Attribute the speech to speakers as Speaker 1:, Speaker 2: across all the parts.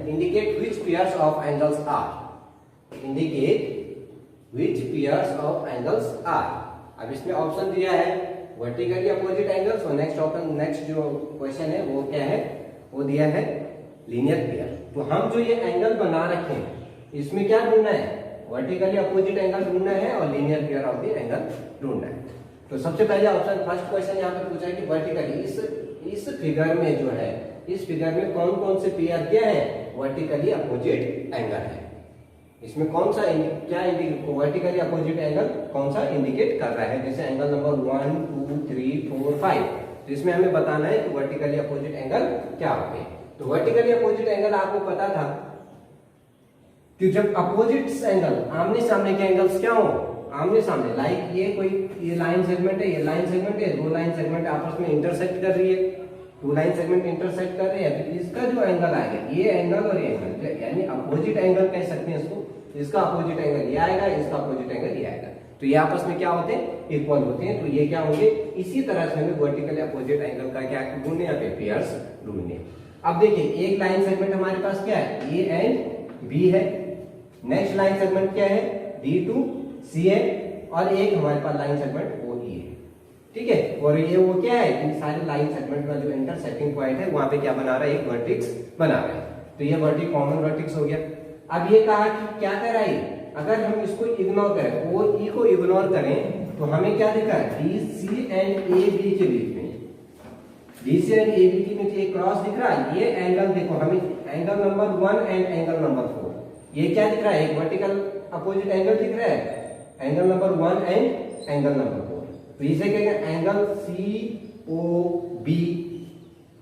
Speaker 1: Indicate which pairs of angles are, indicate which pairs of angles are. अब इसमें option दिया है vertically opposite angles, और next जो क्वेश्चन है वो क्या है, वो दिया है लीनियर पेयर। तो हम जो ये एंगल बना रखे हैं इसमें क्या ढूंढना है, वर्टिकली अपोजिट एंगल ढूंढना है और linear pair of the angle ढूंढना है। तो सबसे पहले ऑप्शन फर्स्ट क्वेश्चन यहाँ पे पूछा है कि वर्टिकली इस फिगर में जो है, इस फिगर में कौन कौन से पेयर क्या है, वर्टिकली अपोजिट एंगल है। इसमें कौन सा क्या वर्टिकली अपोजिट एंगल कौन सा इंडिकेट कर रहा है, जैसे एंगल नंबर 1 2 3 4 5। तो इसमें हमें बताना है कि वर्टिकली अपोजिट एंगल क्या होते हैं। तो वर्टिकली अपोजिट एंगल आपको पता था कि जब अपोजिट एंगल आमने सामने के एंगल्स क्या हो, आमने सामने, लाइक ये लाइन सेगमेंट है, ये लाइन सेगमेंट है, दो लाइन सेगमेंट आपस में इंटरसेक्ट कर रही है, टू लाइन सेगमेंट इंटरसेक्ट कर रहे हैं, तो इसका जो एंगल आएगा, ये एंगल और ये एंगल, यानी अपोजिट एंगल कह सकते हैं इसको, इसका अपोजिट एंगल ये आएगा, इसका अपोजिट एंगल ये आएगा, तो ये आपस में क्या होते हैं, इक्वल होते हैं। तो ये क्या होंगे, इसी तरह से हमें वर्टिकल अपोजिट एंगल का क्या ढूंढने, यहाँ पे पेयर्स ढूंढने। अब देखिए एक लाइन सेगमेंट हमारे पास क्या है, ए एंड बी है, नेक्स्ट लाइन सेगमेंट क्या है, डी टू सी है, और एक हमारे पास लाइन सेगमेंट ओ ई है, ठीक है। और ये वो क्या है, इन सारे लाइन सेगमेंट में जो इंटरसेक्टिंग पॉइंट है वहां पे क्या बना रहा है, एक वर्टेक्स बना रहा है। तो ये वर्टिक कॉमन वर्टेक्स हो गया। अब ये कहा कि क्या कर रहा है, अगर हम इसको इग्नोर करें, ओ ई को इग्नोर करें, तो हमें क्या दिखा है, D C and A B के बीच में, D C and A B के बीच एक क्रॉस दिख रहा है। ये एंगल देखो, हमें angle number 1 and angle number 4, ये क्या दिख रहा है, एक वर्टिकल अपोजिट एंगल दिख रहा है, angle number 1 and angle number 4। तो इसे कहेंगे angle C O B,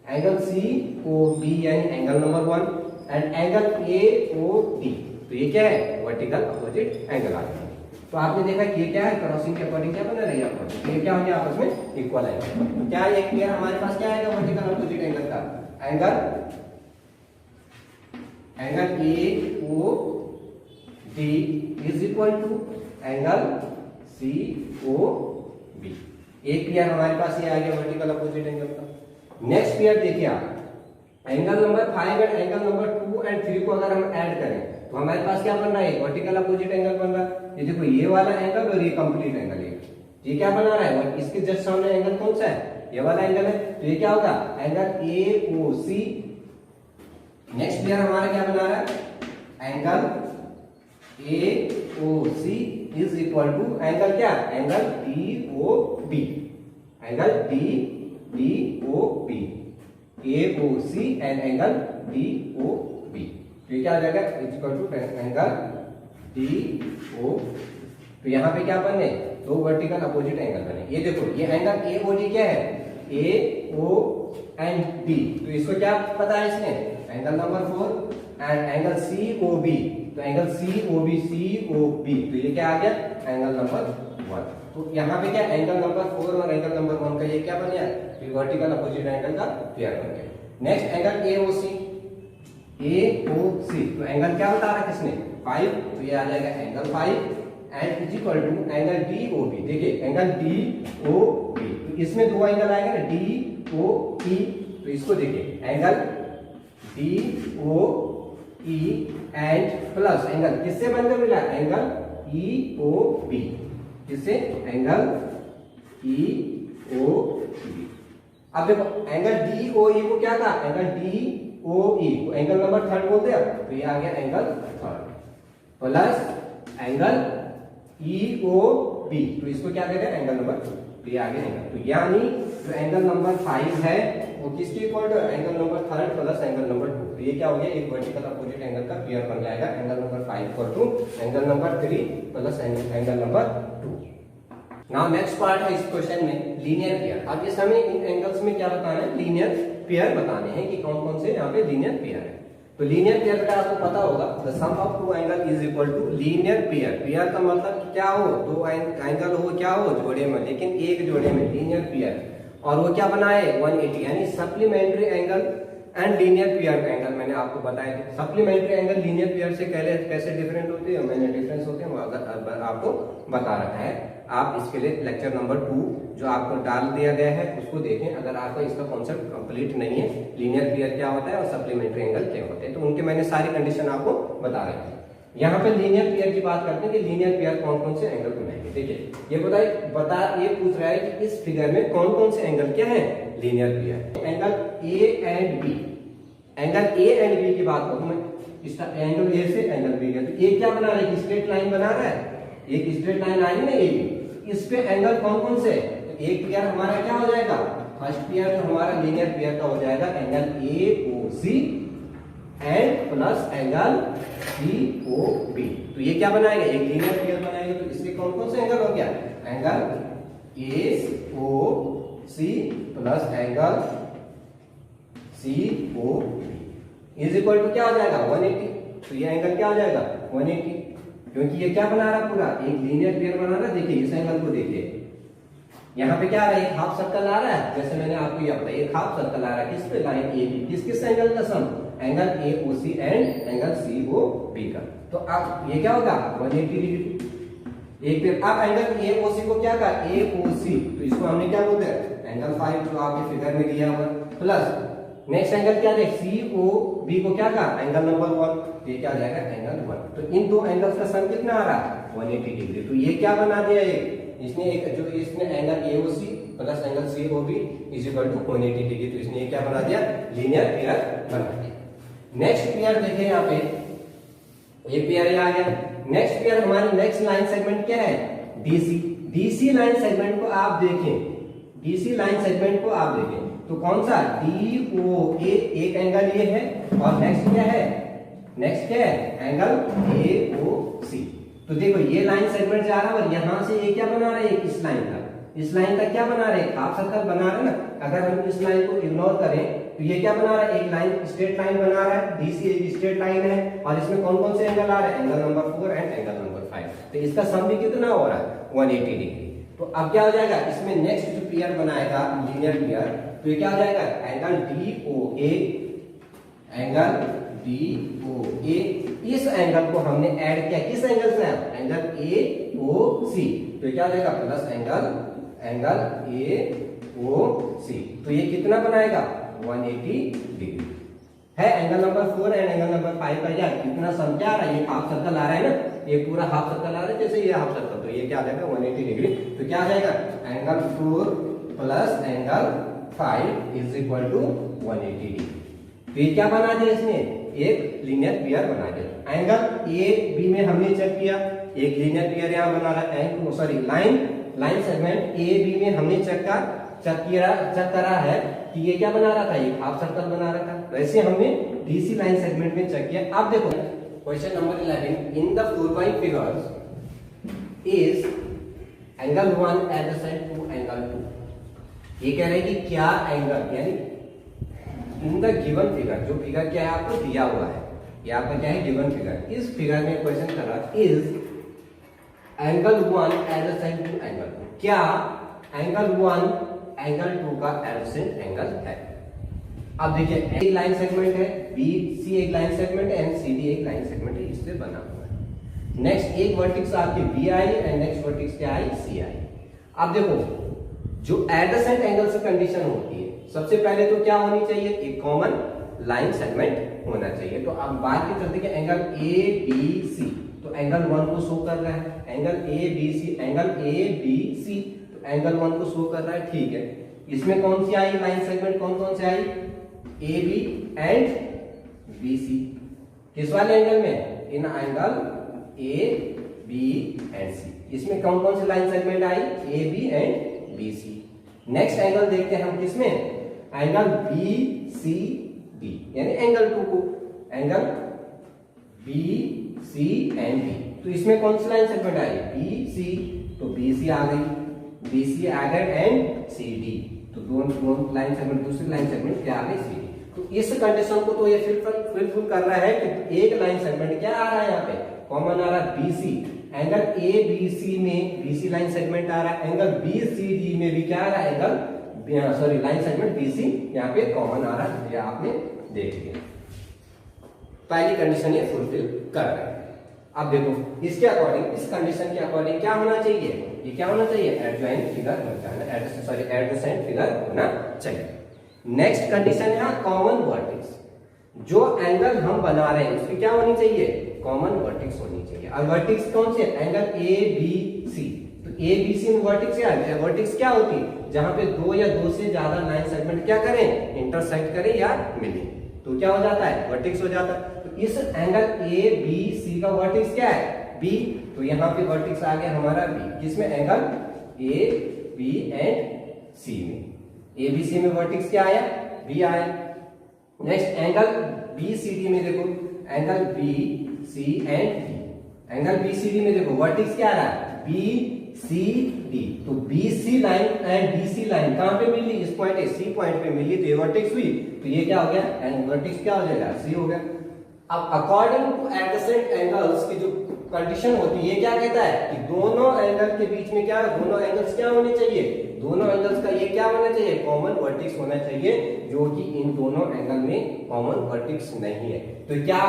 Speaker 1: angle C O B यानी angle number 1, and angle A O D. तो ये क्या है, वर्टिकल अपोजिट एंगल आ गया। तो आपने देखा कि ये क्या है, क्रॉसिंग के अकॉर्डिंग क्या बना रही है, ये क्या होंगे आपस में इक्वल है। तो क्या एक पेयर हमारे पास क्या आएगा वर्टिकल अपोजिट एंगल का, angle A O D is equal to angle C O B. एक पेयर हमारे पास ये आ गया वर्टिकल अपोजिट एंगल का। नेक्स्ट पेयर देखिए आप, angle number 5 and angle number 2 and 3 को अगर हम ऐड करें तो हमारे पास क्या बन रहा है, वर्टिकल अपोजिट एंगल बन रहा है। ये देखो ये वाला एंगल और ये कंप्लीट एंगल है, ये क्या बना रहा है, इसके जस्ट सामने एंगल कौन सा है, ये वाला एंगल है। तो ये क्या होगा, angle A O C. Next pair हमारा क्या बना रहा है, angle A O C is equal to angle क्या, angle D O B, angle D D O B, A O C and angle D O B. तो ये क्या आ जाएगा, is equal to angle D O. तो यहाँ पे क्या बने, दो वर्टिकल अपोजिट एंगल बने। ये देखो ये एंगल ए ओ डी क्या है, ए ओ एंड डी। तो इसको क्या पता है इसने, angle number 4 and angle C O B. तो angle C O B, C O B, तो ये क्या आ गया, एंगल नंबर 1। तो यहाँ पे क्या, एंगल नंबर 4 और एंगल नंबर 1 का ये क्या बन गया, वर्टिकल अपोजिट एंगल का पेयर बन गया। Next angle A O C, A O सी, तो एंगल क्या बता रहा है किसने, 5। तो ये आ जाएगा angle 5 and is equal to angle D O B. देखिए एंगल डी ओ बी, तो इसमें दो एंगल आएगा ना, डी ओ ई। तो इसको देखिए angle D O E and plus angle किससे बनकर मिला, एंगल ई ओ बी, किससे, एंगल ई ओ बी। अब देखो एंगल डी ओ ई को क्या था, angle D O E, angle number 3 बोलते हैं। तो ये आ गया angle 3 plus angle E O B, तो इसको क्या कहते हैं, एंगल नंबर 2। तो ये आ गया एंगल। तो यानी जो एंगल नंबर 5 है वो किसके equal to, angle number 3 plus angle number 2। तो ये क्या हो गया, एक वर्टिकल अपोजिट एंगल का पेयर बन जाएगा, angle number 5 equal to angle number 3 plus angle number 2। Now next part है इस क्वेश्चन में लीनियर पेयर। अब इस हमें इन एंगल्स में क्या बताना है, लीनियर पेयर बताने हैं कि कौन कौन से यहाँ पे लीनियर पेयर है। तो लीनियर पेयर का आपको पता होगा, the sum of two angle is equal to linear pair. Pair का मतलब क्या हो, दो एंगल हो, क्या हो, जोड़े में, लेकिन एक जोड़े में, लीनियर पेयर। और वो क्या बना है, 180, यानी supplementary angle and linear pair angle. मैंने आपको बताया था सप्लीमेंट्री एंगल लीनियर पेयर से कैसे डिफरेंट होते हैं, मैंने डिफरेंस होते हैं वो आपको बता रखा है। आप इसके लिए लेक्चर नंबर 2 जो आपको डाल दिया गया है उसको देखें, अगर आपका इसका कॉन्सेप्ट कंप्लीट नहीं है, लीनियर पेयर क्या होता है और सप्लीमेंट्री एंगल क्या होते हैं, तो उनके मैंने सारी कंडीशन आपको बता रहे थे। यहाँ पे लीनियर पेयर की बात करते हैं कि लीनियर पेयर कौन कौन से एंगल बनाएंगे। देखिए ये ये पूछ रहा है कि इस फिगर में कौन कौन से एंगल क्या है linear pair. Angle A and B, angle A and B की बात करूं मैं, इसका एंगल ए से एंगल बी है, तो ये क्या बना रहा है, स्ट्रेट लाइन बना रहा है, एक स्ट्रेट लाइन आई ना ए बी, इस पे एंगल कौन कौन से, तो एक पेयर हमारा क्या हो जाएगा, फर्स्ट पेयर तो हमारा लीनियर पेयर का हो जाएगा angle A O C and plus angle C O B, तो ये क्या बनाएगा, एक लीनियर पेयर बनाएगा, तो इसके कौन कौन से एंगल हो गया, angle A O C plus angle C O is equal to क्या हो जाएगा 180, तो ये एंगल क्या हो जाएगा 180, क्योंकि ये क्या बना रहा पूरा एक लीनियर पेयर बना रहा है। देखिए इस एंगल को देखिए, यहाँ पे क्या आ रहा है, एक हाफ सर्कल आ रहा है, जैसे मैंने आपको ये बताया एक हाफ सर्कल आ रहा है, किस पे, लाइन ए बी, किस किस एंगल का sum, angle A O C and angle C O B का, तो अब ये क्या होगा 180 डिग्री एक पेयर। अब एंगल ए ओ सी को क्या कहा, ए ओ सी, तो इसको हमने क्या बोलते हैं एंगल 5 जो आपके फिगर में दिया हुआ, प्लस नेक्स्ट एंगल क्या है, सी ओ बी को क्या कहा, एंगल नंबर 1, ये क्या आ जाएगा एंगल 1, तो इन दो एंगल्स का सम कितना आ रहा है 180 डिग्री, तो ये क्या बना दिया, इसने एक जो इसने angle A O C plus angle C O B is equal to 180 degree, तो इसने ये क्या बना दिया, लीनियर पेयर बना दिया। नेक्स्ट पेयर देखें यहाँ पे, ये पेयर आ गया। नेक्स्ट पेयर हमारी नेक्स्ट लाइन सेगमेंट क्या है, डीसी, डीसी लाइन सेगमेंट को आप देखें, डीसी लाइन सेगमेंट को आप देखें तो कौन सा, डी ओ ए, एक एंगल ये है और नेक्स्ट क्या है, नेक्स्ट क्या है एंगल ए ओ सी, तो देखो ये लाइन सेगमेंट जा रहा है और यहां से ये क्या बना रहे हैं, इस लाइन का क्या बना रहे हैं, हाफ सर्कल बना रहे हैं ना, अगर हम इस लाइन को इग्नोर करें तो ये क्या बना रहा है, एक लाइन स्ट्रेट लाइन बना रहा है, डीसी एक स्ट्रेट लाइन है और इसमें कौन कौन से एंगल आ रहे हैं, angle number 4 and angle number 5, तो इसका सम भी कितना हो रहा है 180 डिग्री। तो अब क्या हो जाएगा, इसमें नेक्स्ट जो पेयर बनाएगा लीनियर पेयर, तो ये क्या हो जाएगा, एंगल डी ओ ए, एंगल डी ओ ए, इस एंगल को हमने ऐड किया किस एंगल से, एंगल ए ओ सी, तो क्या हो जाएगा प्लस एंगल ए ओ सी, तो ये कितना बनाएगा 180 डिग्री है। Angle number 4 and angle number 5 का यार कितना सम क्या आ रहा है, ये हाफ सर्कल आ रहा है ना, ये पूरा हाफ सर्कल आ रहा है, जैसे ये हाफ सर्कल, तो ये क्या आ जाएगा 180 डिग्री, तो क्या आ जाएगा angle 4 plus angle 5 is equal to 180 degree, तो ये क्या बना दिया इसने, एक लीनियर पेयर बना दिया। एंगल ए बी में हमने चेक किया, एक लीनियर पेयर यहाँ बना रहा है, sorry line segment A B में हमने चेक करा है कि ये क्या बना रहा था, ये हाफ सर्कल बना रहा था, वैसे हमने डीसी लाइन सेगमेंट में चेक किया। अब देखो question number 11, in the following figures is angle 1 adjacent to angle 2, ये कह रहे हैं कि क्या एंगल, यानी इन द गिवन फिगर, जो फिगर क्या है आपको दिया हुआ है, ये आपका क्या है गिवन फिगर, इस फिगर में क्वेश्चन कर रहा है is angle 1 adjacent to angle 2, क्या एंगल 1 एंगल 2 का एडजेसेंट एंगल है। अब देखिए एक लाइन सेगमेंट है, बी सी एक लाइन सेगमेंट है एंड सी डी एक लाइन सेगमेंट है, इससे बना हुआ है। नेक्स्ट एक वर्टेक्स आपकी बी आई एंड नेक्स्ट वर्टेक्स क्या आई, सी आई। अब देखो जो एडजेसेंट एंगल से कंडीशन होती है, सबसे पहले तो क्या होनी चाहिए, एक कॉमन लाइन सेगमेंट होना चाहिए। तो अब बात की चलते कि एंगल ए बी सी, तो एंगल 1 को शो कर रहा है, angle A B C, angle A B C, तो एंगल 1 को शो कर रहा है, ठीक है। इसमें कौन सी आई लाइन सेगमेंट, कौन कौन से आई, A B and B C, किस वाले एंगल में, in angle A B and C, इसमें कौन कौन से लाइन सेगमेंट आई, A B and B C. Next angle देखते हैं हम किसमें, एंगल बी सी डी, यानी एंगल 2 को, angle B C and D, तो इसमें कौन सी लाइन सेगमेंट आई, बी सी, तो बी सी आ गई, बी सी आ गए एंड सी डी, तो दोनों लाइन सेगमेंट, दूसरी लाइन सेगमेंट क्या आ गई, सी डी। तो इस कंडीशन को तो ये फुलफिल कर रहा है कि एक लाइन सेगमेंट क्या आ रहा है, यहाँ पे कॉमन आ रहा है B C, angle A B C में बी सी लाइन सेगमेंट आ रहा है, एंगल बी सी डी में भी क्या आ रहा है, angle sorry line segment B C यहाँ पे कॉमन आ रहा है, ये आपने देख लिया, पहली कंडीशन ये फुलफिल कर रहा है। अब देखो इसके अकॉर्डिंग, इस कंडीशन के अकॉर्डिंग क्या होना चाहिए, ये क्या होना चाहिए, एडजॉइंट फिगर होना चाहिए, एडजेसेंट फिगर होना चाहिए। नेक्स्ट कंडीशन है कॉमन वर्टेक्स। जो एंगल हम बना रहे हैं उसकी क्या होनी चाहिए, कॉमन वर्टेक्स होनी चाहिए। और वर्टेक्स कौन से, एंगल ए बी सी। तो ए बी सी में वर्टेक्स क्या है, वर्टेक्स क्या होती है, जहां पे दो या दो से ज्यादा लाइन सेगमेंट क्या करें, इंटरसेक्ट करें या मिले, तो क्या हो जाता है, वर्टेक्स हो जाता है। तो इस एंगल ए बी सी का वर्टेक्स क्या है, बी। तो यहाँ पे वर्टेक्स आ गया हमारा बी, किसमें, angle A B and C में। ए बी सी में वर्टेक्स क्या आया, बी आया। Next angle B C D में देखो, angle B C and D, angle B C D में देखो वर्टेक्स क्या आ रहा है, बी सी डी। तो B C line and D C line कहां पे मिली, इस पॉइंट सी पॉइंट पे मिली, तो ये वर्टेक्स हुई। तो ये क्या हो गया, एंड वर्टेक्स क्या हो जाएगा, सी हो गया। अब अकॉर्डिंग टू एडजेसेंट एंगल्स की जो कंडीशन होती है, ये क्या कहता है कि दोनों एंगल के बीच में क्या, दोनों एंगल्स क्या होने चाहिए, दोनों एंगल्स का ये क्या होना चाहिए, कॉमन वर्टेक्स होना चाहिए, जो कि इन दोनों एंगल में कॉमन वर्टेक्स नहीं है। तो क्या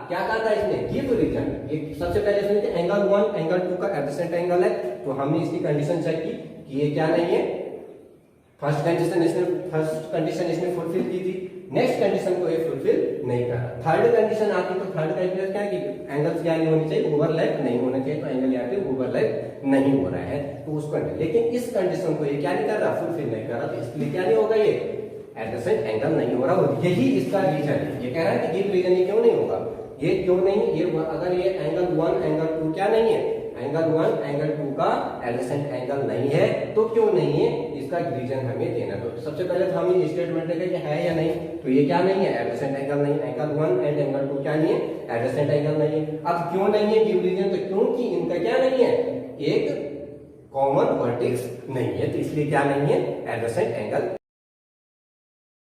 Speaker 1: क्या कहा था इसने, गिव रीजन। ये सबसे पहले इसमें एंगल 1 एंगल 2 का एडजेसेंट एंगल है, तो हमने इसकी कंडीशन चेक की कि ये क्या नहीं है, फर्स्ट कंडीशन इसने फुलफिल की थी। नेक्स्ट कंडीशन को ये फुलफिल नहीं करा। थर्ड कंडीशन आती तो थर्ड कंडीशन क्या है कि एंगल्स क्या नहीं होनी चाहिए, ओवरलैप नहीं होना चाहिए। तो एंगल यहाँ पे ओवरलैप नहीं हो रहा है, तो उसको, लेकिन इस कंडीशन को ये क्या नहीं कर रहा, फुलफिल नहीं कर रहा, तो इसलिए क्या नहीं होगा, ये एडजेसेंट एंगल नहीं हो रहा। यही इसका रीजन है। ये कह रहा है कि गिव रीजन, ये क्यों नहीं होगा, ये क्यों नहीं, ये अगर ये एंगल 1 एंगल 2 क्या नहीं है, एंगल 1 एंगल 2 का एडजेसेंट एंगल नहीं है, तो क्यों नहीं है, इसका रीजन हमें देना। तो सबसे पहले तो हमने स्टेटमेंट देखा कि है या नहीं, तो ये क्या नहीं है, एडजेसेंट एंगल नहीं, एंगल 1 एंड एंगल 2 क्या नहीं है, एडजेसेंट एंगल नहीं है। अब क्यों नहीं है, गिव रीजन, तो क्योंकि इनका क्या नहीं है, एक कॉमन वर्टेक्स नहीं है, तो इसलिए क्या नहीं है, एडजेसेंट एंगल